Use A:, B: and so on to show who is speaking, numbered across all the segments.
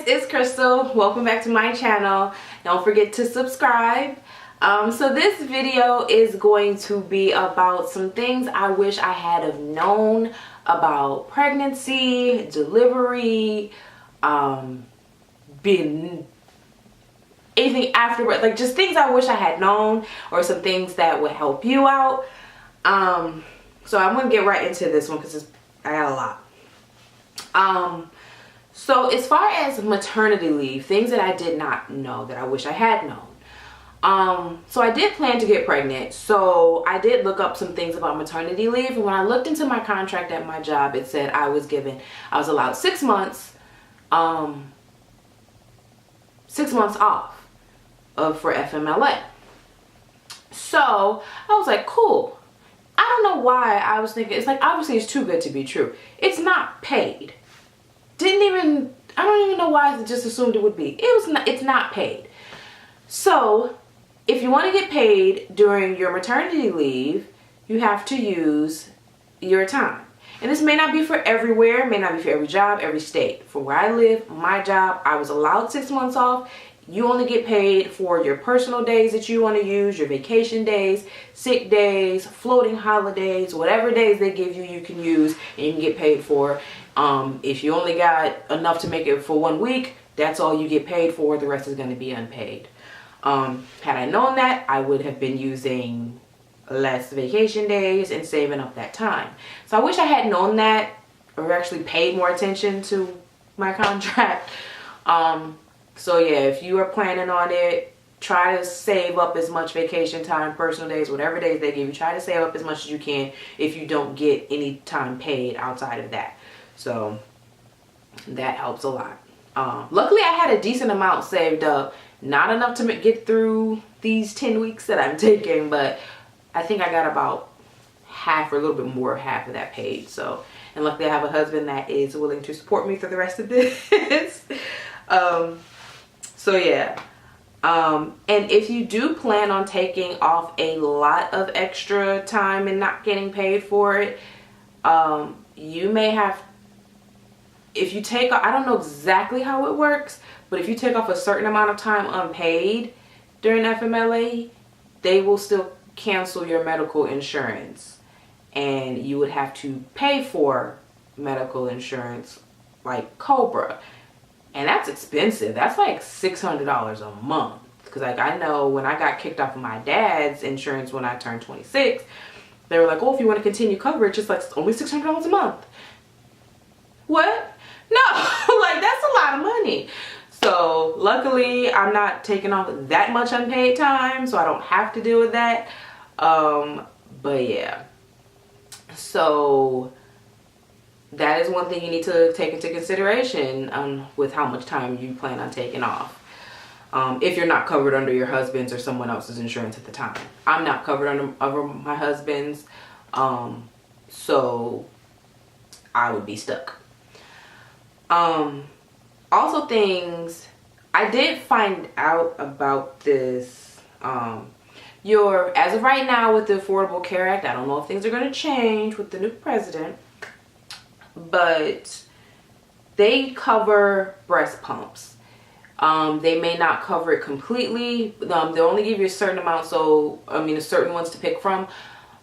A: it's Crystal. Welcome back to my channel. Don't forget to subscribe. So this video is going to be about some things I wish I had have known about pregnancy, delivery, being anything afterward, like just things I wish I had known, or some things that would help you out. So I'm gonna get right into this one because I got a lot. So as far as maternity leave, things that I did not know that I wish I had known. So I did plan to get pregnant, so I did look up some things about maternity leave, and when I looked into my contract at my job, it said I was allowed 6 months, 6 months off for FMLA. So I was like, cool. I don't know why I was thinking, it's like, obviously it's too good to be true. It's not paid. I don't even know why I just assumed it would be. It's not paid. So if you want to get paid during your maternity leave, you have to use your time. And this may not be for everywhere, may not be for every job, every state. For where I live, my job, I was allowed 6 months off. You only get paid for your personal days that you want to use, your vacation days, sick days, floating holidays, whatever days they give you, you can use and you can get paid for. If you only got enough to make it for 1 week, that's all you get paid for. The rest is going to be unpaid. Had I known that, I would have been using less vacation days and saving up that time. So I wish I had known that, or actually paid more attention to my contract. So yeah, if you are planning on it, try to save up as much vacation time, personal days, whatever days they give you, try to save up as much as you can if you don't get any time paid outside of that. So that helps a lot. Luckily I had a decent amount saved up, not enough to get through these 10 weeks that I'm taking, but I think I got about half or a little bit more of half of that paid. So, and luckily I have a husband that is willing to support me through the rest of this. So yeah, and if you do plan on taking off a lot of extra time and not getting paid for it, you may have, if you take, I don't know exactly how it works, but if you take off a certain amount of time unpaid during FMLA, they will still cancel your medical insurance, and you would have to pay for medical insurance like Cobra. And that's expensive. That's like $600 a month. Because like I know when I got kicked off of my dad's insurance when I turned 26, they were like, oh, if you want to continue coverage, it's like only $600 a month. What? No, like that's a lot of money. So luckily I'm not taking off that much unpaid time, so I don't have to deal with that. But yeah. So that is one thing you need to take into consideration with how much time you plan on taking off. If you're not covered under your husband's or someone else's insurance at the time. I'm not covered under my husband's, so I would be stuck. Also things, I did find out about this, as of right now with the Affordable Care Act, I don't know if things are going to change with the new president, but they cover breast pumps. They may not cover it completely. They'll only give you a certain amount, so certain ones to pick from.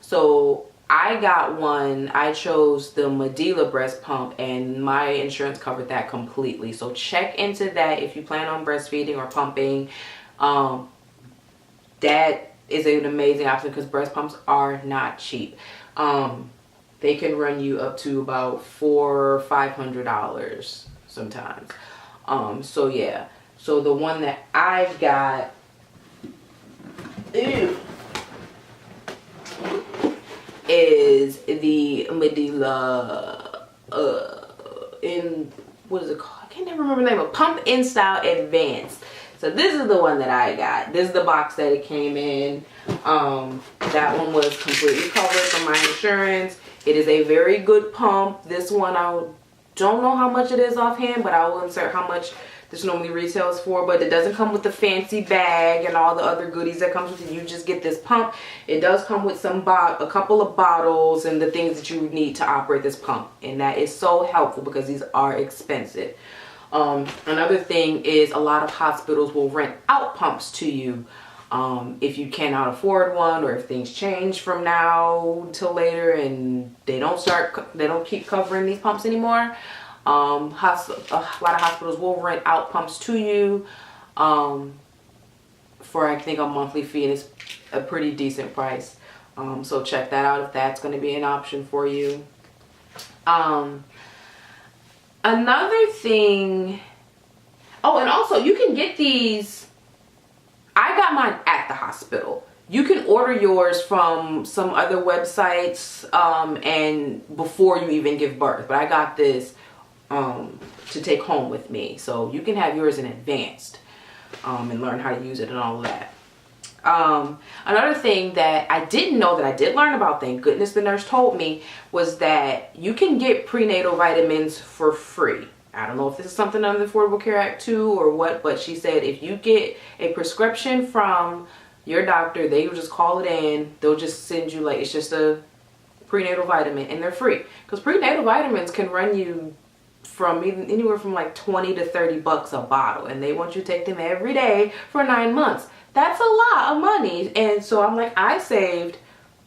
A: So I got one, I chose the Medela breast pump, and my insurance covered that completely. So check into that if you plan on breastfeeding or pumping. That is an amazing option because breast pumps are not cheap. They can run you up to about $400 or $500 sometimes. So yeah, so the one that I've got is the Medela what is it called? I can't never remember the name of Pump In Style Advanced. So this is the one that I got. This is the box that it came in. That one was completely covered from my insurance. It is a very good pump. This one I don't know how much it is offhand, but I will insert how much this normally retails for. But it doesn't come with the fancy bag and all the other goodies that comes with it. You just get this pump. It does come with a couple of bottles and the things that you need to operate this pump, and that is so helpful because these are expensive. Another thing is a lot of hospitals will rent out pumps to you if you cannot afford one, or if things change from now till later and they don't keep covering these pumps anymore. A lot of hospitals will rent out pumps to you for, I think, a monthly fee, and it's a pretty decent price. So check that out if that's going to be an option for you. Another thing, oh, and also you can get these, I got mine at the hospital. You can order yours from some other websites and before you even give birth, but I got this to take home with me, so you can have yours in advance and learn how to use it and all of that. Another thing that I didn't know that I did learn about, thank goodness the nurse told me, was that you can get prenatal vitamins for free. I don't know if this is something under the Affordable Care Act too or what, but she said if you get a prescription from your doctor, they will just call it in. They'll just send you, like, it's just a prenatal vitamin, and they're free. Because prenatal vitamins can run you from anywhere from like 20 to 30 bucks a bottle, and they want you to take them every day for 9 months. That's a lot of money. And so I'm like, I saved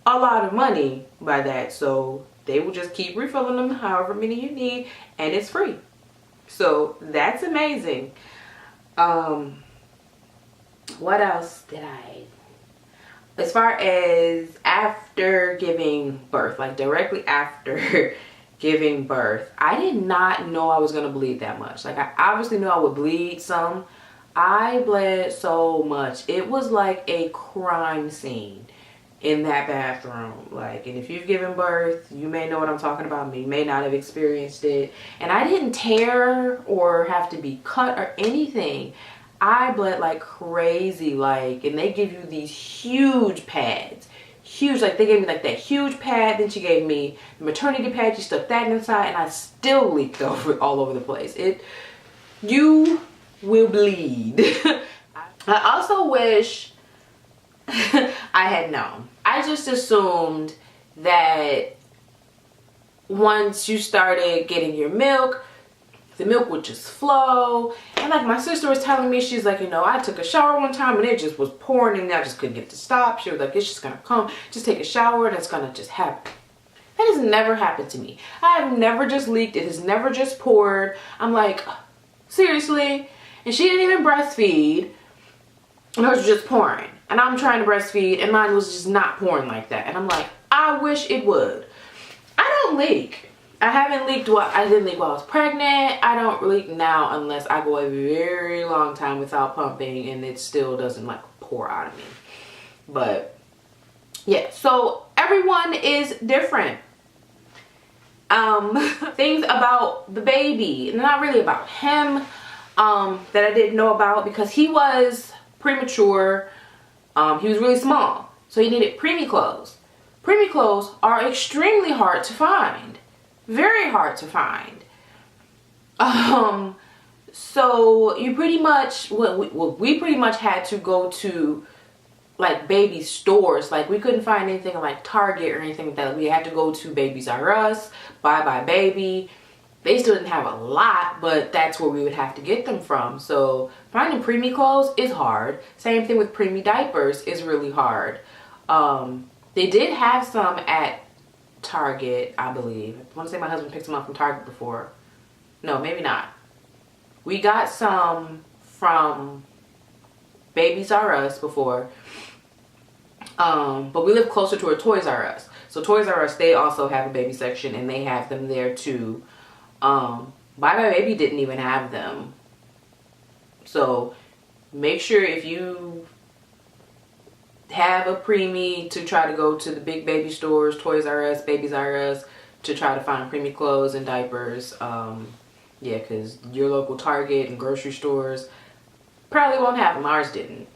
A: a lot of money by that. So they will just keep refilling them however many you need, and it's free. So that's amazing. What else did I, as far as after giving birth, like directly after giving birth, I did not know I was going to bleed that much. Like, I obviously knew I would bleed some. I bled so much. It was like a crime scene in that bathroom. Like, and if you've given birth, you may know what I'm talking about. You may not have experienced it. And I didn't tear or have to be cut or anything. I bled like crazy. Like, and they give you these huge pads. Huge, like they gave me like that huge pad. Then she gave me the maternity pad. She stuck that inside, and I still leaked all over the place. You will bleed. I also wish I had known. I just assumed that once you started getting your milk, the milk would just flow. And like my sister was telling me, she's like, you know, I took a shower one time and it just was pouring and I just couldn't get it to stop. She was like, it's just gonna come. Just take a shower and it's gonna just happen. That has never happened to me. I have never just leaked. It has never just poured. I'm like, seriously? And she didn't even breastfeed. And hers was just pouring. And I'm trying to breastfeed and mine was just not pouring like that. And I'm like, I wish it would. I don't leak. I haven't leaked I didn't leak while I was pregnant. I don't leak now unless I go a very long time without pumping and it still doesn't like pour out of me. But yeah, so everyone is different. Things about the baby, not really about him, that I didn't know about because he was premature. He was really small, so he needed preemie clothes. Preemie clothes are extremely hard to find. Very hard to find. So you pretty much, we pretty much had to go to like baby stores. Like we couldn't find anything like Target or anything like that. We had to go to Babies R Us, Bye Bye Baby. They still didn't have a lot, but that's where we would have to get them from. So finding preemie clothes is hard. Same thing with preemie diapers is really hard. They did have some at Target, I believe. I want to say my husband picked some up from Target before. No, maybe not. We got some from Babies R Us before. But we live closer to a Toys R Us. So Toys R Us, they also have a baby section and they have them there too. Bye Bye Baby didn't even have them. So make sure if you have a preemie to try to go to the big baby stores, Toys R Us, Babies R Us, to try to find preemie clothes and diapers. Yeah, because your local Target and grocery stores probably won't have them. Ours didn't.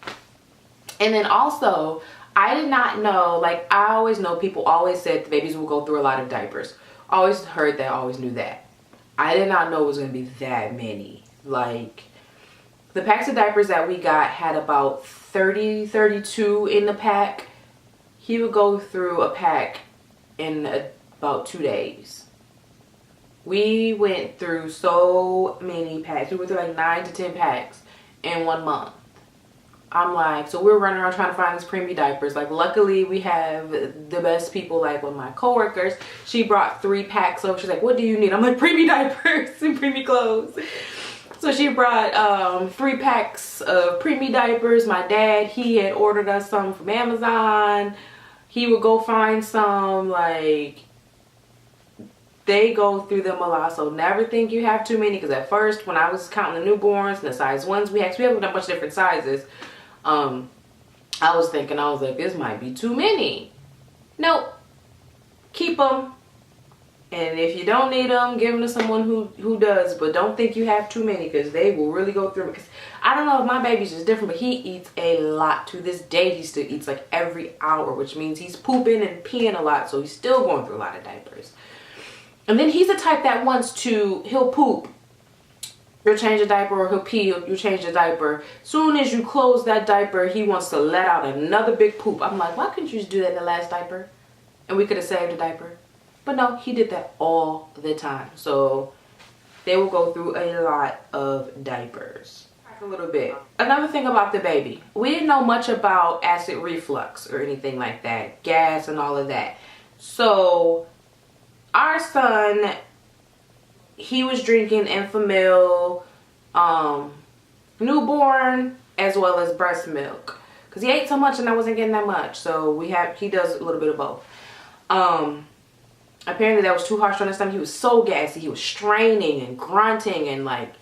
A: And then also, I did not know, like I always know people always said the babies will go through a lot of diapers. Always heard that, always knew that. I did not know it was going to be that many. Like the packs of diapers that we got had about 32 in the pack. He would go through a pack in about 2 days. We went through so many packs. We went through like 9 to 10 packs in 1 month. I'm like, so we're running around trying to find these preemie diapers. Like, luckily we have the best people. Like, one of my coworkers, she brought 3 packs over. She's like, what do you need? I'm like, preemie diapers and preemie clothes. So she brought 3 packs of preemie diapers. My dad, he had ordered us some from Amazon. He would go find some. Like, they go through them a lot, so never think you have too many, because at first when I was counting the newborns and the size ones we have a bunch of different sizes, I was thinking, I was like, this might be too many. Nope. Keep them. And if you don't need them, give them to someone who does. But don't think you have too many, because they will really go through. Because I don't know if my baby's just different, but he eats a lot. To this day, he still eats like every hour, which means he's pooping and peeing a lot. So he's still going through a lot of diapers. And then he's the type that wants to, he'll poop, you'll change a diaper, or he'll pee, you'll change the diaper. Soon as you close that diaper, he wants to let out another big poop. I'm like, why couldn't you just do that in the last diaper? And we could have saved the diaper. But no, he did that all the time. So they will go through a lot of diapers. A little bit. Another thing about the baby, we didn't know much about acid reflux or anything like that, gas and all of that. So our son, he was drinking Enfamil, newborn, as well as breast milk, because he ate so much and I wasn't getting that much. So he does a little bit of both. Apparently that was too harsh on his stomach. He was so gassy. He was straining and grunting and like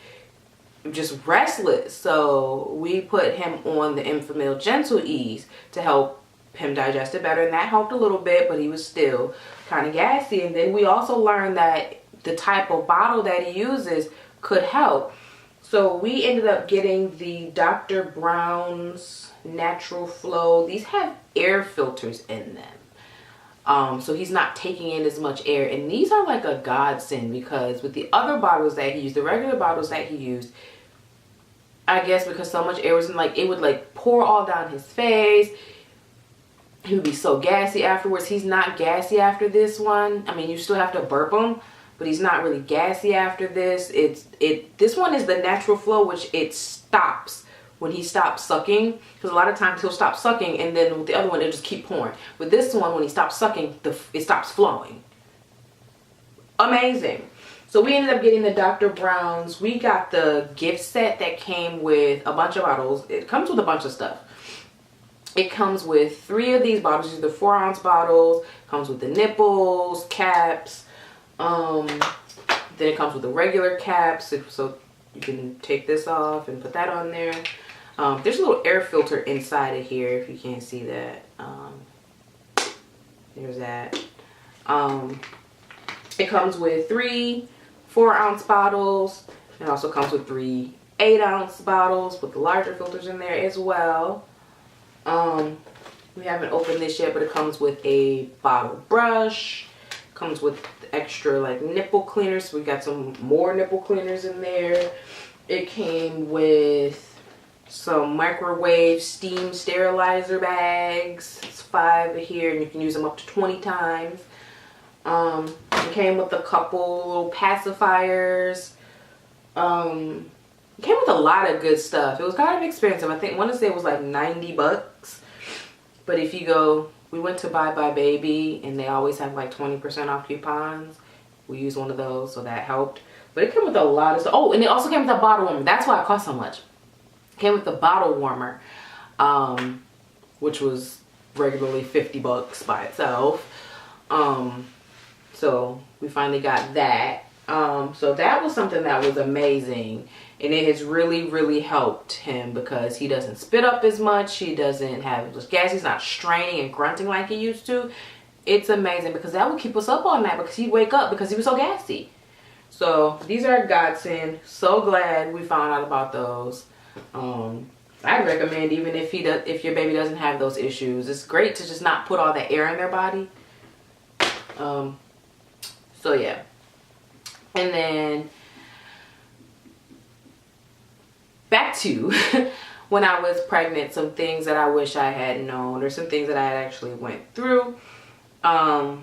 A: just restless. So we put him on the Enfamil Gentle Ease to help him digest it better, and that helped a little bit, but he was still kind of gassy. And then we also learned that the type of bottle that he uses could help. So we ended up getting the Dr. Brown's Natural Flow. These have air filters in them. So he's not taking in as much air. And these are like a godsend, because with the other bottles that he used, the regular bottles that he used, I guess because so much air was in, like, it would like pour all down his face. He would be so gassy afterwards. He's not gassy after this one. I mean, you still have to burp him, but he's not really gassy after this. This one is the Natural Flow, which it stops when he stops sucking, because a lot of times he'll stop sucking and then with the other one it'll just keep pouring. With this one, when he stops sucking, it stops flowing. Amazing. So we ended up getting the Dr. Brown's. We got the gift set that came with a bunch of bottles. It comes with a bunch of stuff. It comes with 3 of these bottles. These are the 4-ounce bottles. Comes with the nipples, caps. Then it comes with the regular caps, so you can take this off and put that on there. There's a little air filter inside of here, if you can't see that. There's that. It comes with 3 4-ounce bottles. It also comes with 3 8-ounce bottles with the larger filters in there as well. We haven't opened this yet, but it comes with a bottle brush. Comes with extra like nipple cleaners. So we got some more nipple cleaners in there. It came with some microwave steam sterilizer bags. It's 5 here, and you can use them up to 20 times. It came with a couple little pacifiers. It came with a lot of good stuff. It was kind of expensive. I want to say it was like 90 bucks. But if you go, we went to Bye Bye Baby, and they always have like 20% off coupons. We used one of those, so that helped. But it came with a lot of stuff. Oh, and it also came with a bottle warmer. That's why it cost so much. It came with the bottle warmer, which was regularly 50 bucks by itself. So we finally got that. So that was something that was amazing. And it has really, really helped him, because he doesn't spit up as much. He doesn't have as much gas. He's not straining and grunting like he used to. It's amazing, because that would keep us up all night, because he'd wake up because he was so gassy. So these are a godsend. So glad we found out about those. I'd recommend, even if if your baby doesn't have those issues, it's great to just not put all that air in their body. So yeah. And then back to when I was pregnant, some things that I wish I had known, or some things that I had actually went through. The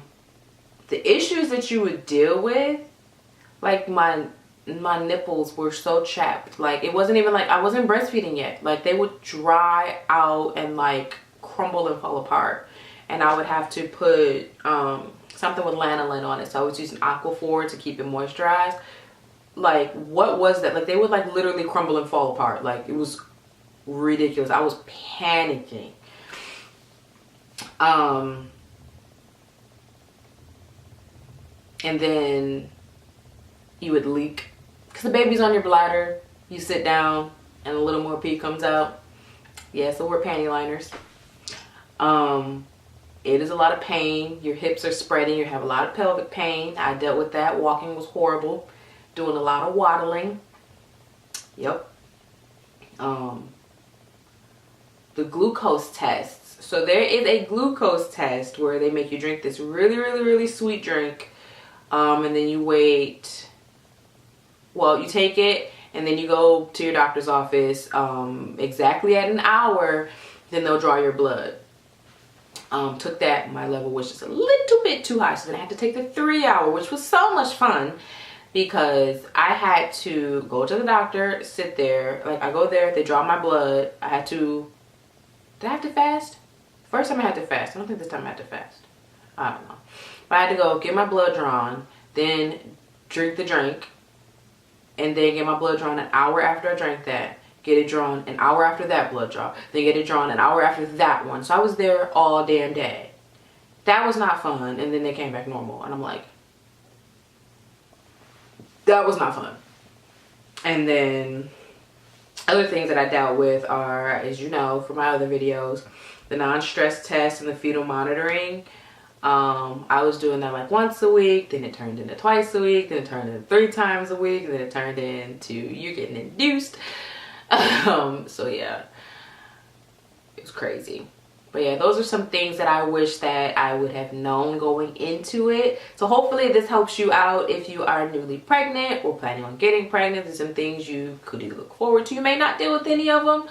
A: issues that you would deal with like my nipples were so chapped. Like it wasn't even like I wasn't breastfeeding yet. Like they would dry out and like crumble and fall apart, and I would have to put something with lanolin on it. So I was using Aquaphor to keep it moisturized. Like what was that? Like they would like literally crumble and fall apart. Like it was ridiculous. I was panicking. And then you would leak because the baby's on your bladder. You sit down and a little more pee comes out. Yeah, so we're panty liners. It is a lot of pain. Your hips are spreading. You have a lot of pelvic pain. I dealt with that. Walking was horrible. Doing a lot of waddling. Yep. The glucose tests. So there is a glucose test where they make you drink this really, really, really sweet drink. And then you wait. Well, you take it and then you go to your doctor's office exactly at an hour. Then they'll draw your blood. Took that. My level was just a little bit too high. So then I had to take the 3-hour, which was so much fun. Because I had to go to the doctor, sit there. Like I go there, they draw my blood. I had to, did I have to fast? First time I had to fast. I don't think this time I had to fast. I don't know. But I had to go get my blood drawn, then drink the drink, and then get my blood drawn an hour after I drank that. Get it drawn an hour after that blood draw. Then get it drawn an hour after that one. So I was there all damn day. That was not fun. And then they came back normal. And I'm like, that was not fun. And then other things that I dealt with are, as you know from my other videos, the non-stress test and the fetal monitoring. I was doing that like once a week, then it turned into twice a week, then it turned into 3 times a week, and then it turned into you getting induced. So yeah, it was crazy. But yeah, those are some things that I wish that I would have known going into it. So hopefully this helps you out if you are newly pregnant or planning on getting pregnant. There's some things you could look forward to. You may not deal with any of them,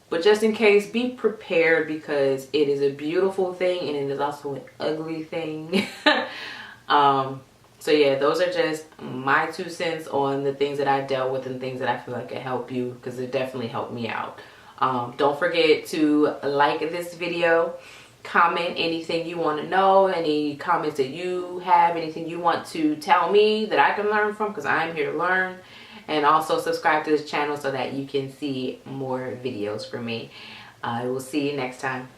A: but just in case, be prepared because it is a beautiful thing and it is also an ugly thing. So yeah, those are just my 2 cents on the things that I dealt with and things that I feel like can help you, because it definitely helped me out. Don't forget to like this video, comment anything you want to know, any comments that you have, anything you want to tell me that I can learn from, because I'm here to learn. And also subscribe to this channel so that you can see more videos from me. I will see you next time.